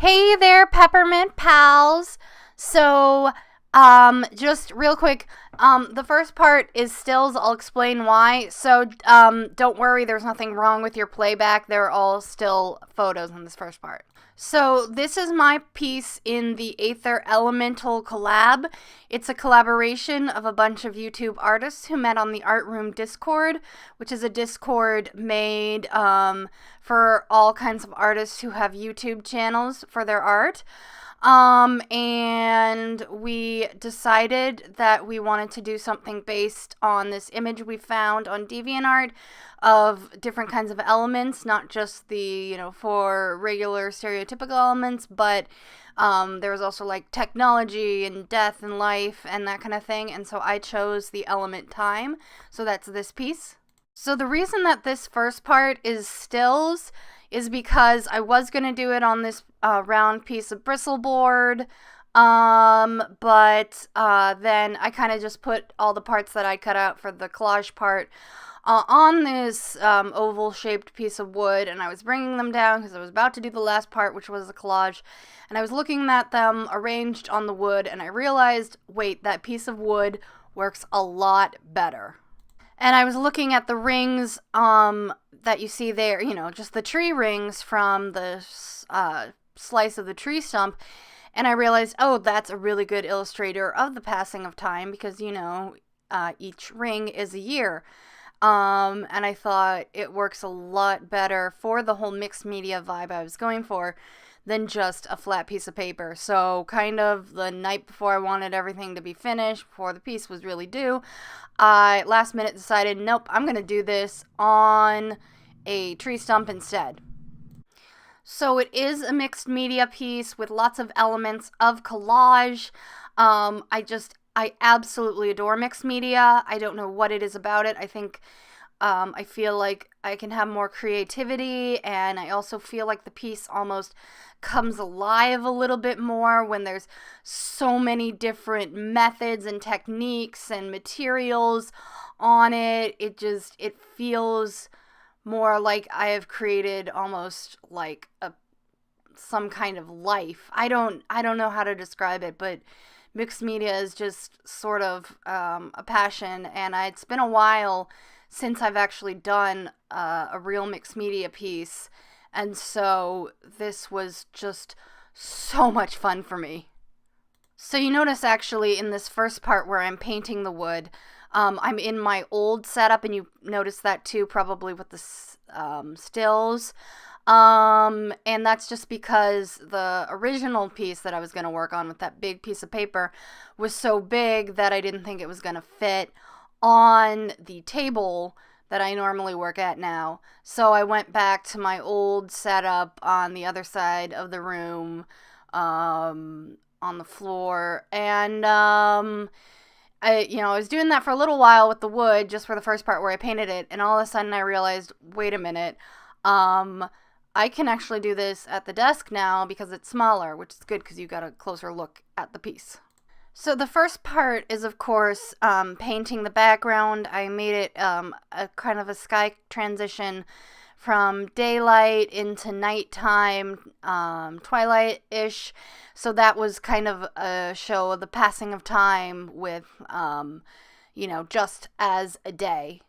Hey there, peppermint pals. So, just real quick, the first part is stills. I'll explain why. So, don't worry, there's nothing wrong with your playback. They're all still photos in this first part. So, this is my piece in the Aether Elemental Collab. It's a collaboration of a bunch of YouTube artists who met on the Art Room Discord, which is a Discord made for all kinds of artists who have YouTube channels for their art. And we decided that we wanted to do something based on this image we found on DeviantArt of different kinds of elements, not just the, four regular stereotypical elements, but there was also like technology and death and life and that kind of thing. And so I chose the element time. So that's this piece. So the reason that this first part is stills is because I was going to do it on this round piece of bristle board, but then I kind of just put all the parts that I cut out for the collage part on this oval-shaped piece of wood, and I was bringing them down because I was about to do the last part, which was the collage, and I was looking at them arranged on the wood, and I realized, wait, that piece of wood works a lot better. And I was looking at the rings that you see there, just the tree rings from the slice of the tree stump. And I realized, oh, that's a really good illustrator of the passing of time because, each ring is a year. And I thought it works a lot better for the whole mixed media vibe I was going for than just a flat piece of paper. So kind of the night before I wanted everything to be finished, before the piece was really due, I last minute decided, nope, I'm going to do this on a tree stump instead. So it is a mixed media piece with lots of elements of collage. I absolutely adore mixed media. I don't know what it is about it. I think I feel like I can have more creativity, and I also feel like the piece almost comes alive a little bit more when there's so many different methods and techniques and materials on it. It feels more like I have created almost like some kind of life. I don't know how to describe it, but mixed media is just sort of a passion, and it's been a while since I've actually done a real mixed media piece, and so this was just so much fun for me. So you notice actually in this first part where I'm painting the wood, I'm in my old setup, and you notice that too probably with the stills. And that's just because the original piece that I was going to work on with that big piece of paper was so big that I didn't think it was going to fit on the table that I normally work at now. So I went back to my old setup on the other side of the room, on the floor, and I was doing that for a little while with the wood, just for the first part where I painted it, and all of a sudden I realized, wait a minute, I can actually do this at the desk now because it's smaller, which is good because you got a closer look at the piece. So the first part is, of course, painting the background. I made it a kind of a sky transition from daylight into nighttime, twilight-ish. So that was kind of a show of the passing of time with, just as a day.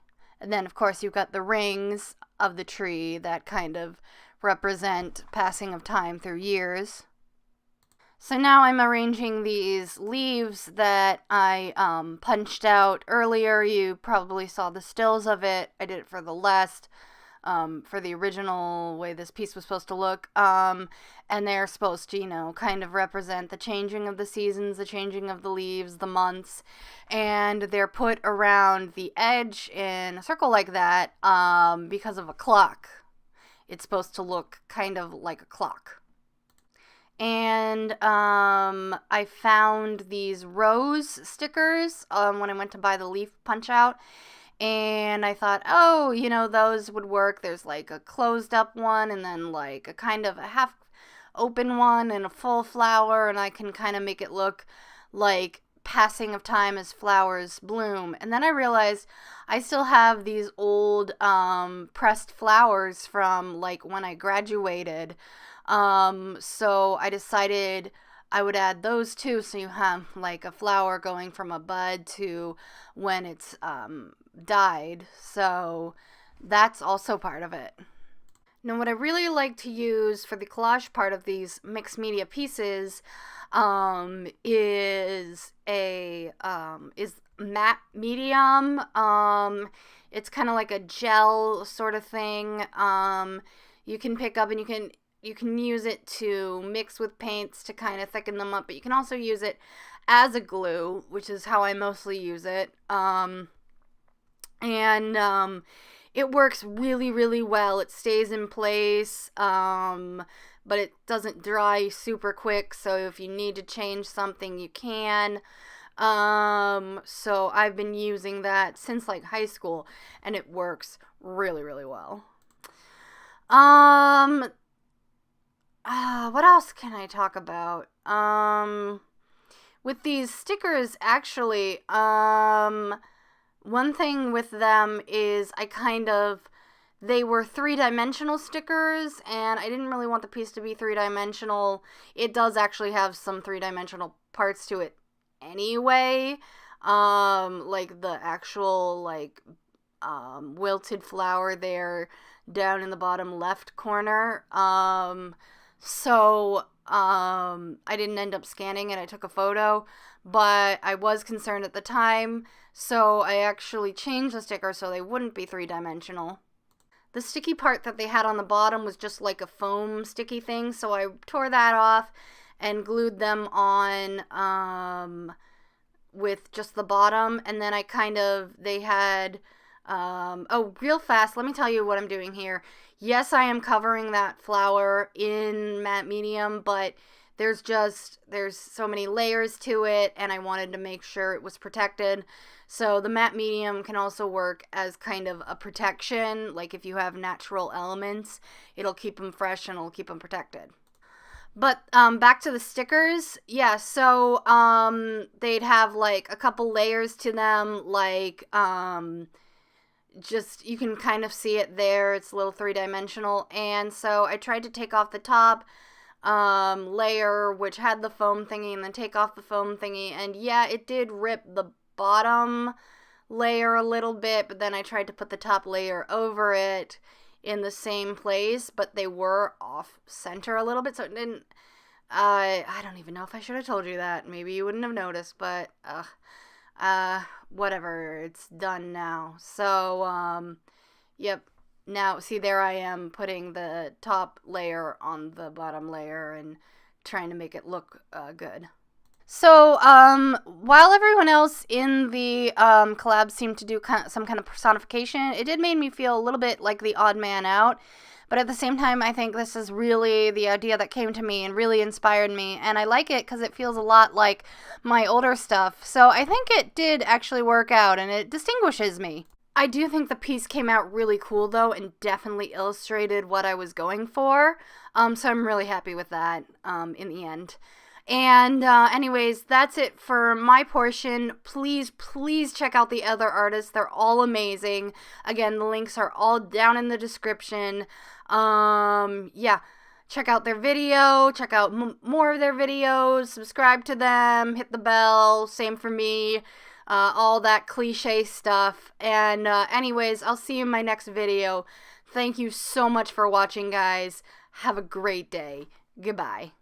And then, of course, you've got the rings of the tree that kind of represent passing of time through years. So now I'm arranging these leaves that I punched out earlier. You probably saw the stills of it. I did it for the last, for the original way this piece was supposed to look. And they're supposed to, kind of represent the changing of the seasons, the changing of the leaves, the months. And they're put around the edge in a circle like that because of a clock. It's supposed to look kind of like a clock. And I found these rose stickers when I went to buy the leaf punch out. And I thought, oh, those would work. There's like a closed up one, and then like a kind of a half open one, and a full flower. And I can kind of make it look like passing of time as flowers bloom. And then I realized I still have these old pressed flowers from like when I graduated So I decided I would add those two, so you have like a flower going from a bud to when it's dyed. So that's also part of it. Now, what I really like to use for the collage part of these mixed media pieces is matte medium. It's kind of like a gel sort of thing. You can pick up and you can use it to mix with paints to kind of thicken them up, but you can also use it as a glue, which is how I mostly use it. And it works really, really well. It stays in place, but it doesn't dry super quick, so if you need to change something, you can. So I've been using that since like high school, and it works really, really well. What else can I talk about? With these stickers, actually, one thing with them is they were three-dimensional stickers, and I didn't really want the piece to be three-dimensional. It does actually have some three-dimensional parts to it anyway, like the actual, wilted flower there down in the bottom left corner. I didn't end up scanning it. I took a photo, but I was concerned at the time, so I actually changed the sticker so they wouldn't be three-dimensional. The sticky part that they had on the bottom was just like a foam sticky thing, so I tore that off and glued them on with just the bottom, and then real fast, let me tell you what I'm doing here. Yes, I am covering that flower in matte medium, but there's so many layers to it, and I wanted to make sure it was protected. So the matte medium can also work as kind of a protection, like if you have natural elements, it'll keep them fresh and it'll keep them protected. But back to the stickers, yeah, so they'd have like a couple layers to them, like just, you can kind of see it there, it's a little three-dimensional, and so I tried to take off the top layer, which had the foam thingy, and then take off the foam thingy, and yeah, it did rip the bottom layer a little bit, but then I tried to put the top layer over it in the same place, but they were off center a little bit, so it didn't, I don't even know if I should have told you that. Maybe you wouldn't have noticed, but whatever, it's done now. So yep, now see, there I am putting the top layer on the bottom layer and trying to make it look good. So, while everyone else in the collab seemed to do some kind of personification, it did make me feel a little bit like the odd man out. But at the same time, I think this is really the idea that came to me and really inspired me. And I like it because it feels a lot like my older stuff. So I think it did actually work out, and it distinguishes me. I do think the piece came out really cool, though, and definitely illustrated what I was going for. So I'm really happy with that in the end. And anyways, that's it for my portion. Please check out the other artists. They're all amazing. Again, the links are all down in the description. Yeah, check out their video. Check out more of their videos. Subscribe to them. Hit the bell. Same for me. All that cliche stuff. And anyways, I'll see you in my next video. Thank you so much for watching, guys. Have a great day. Goodbye.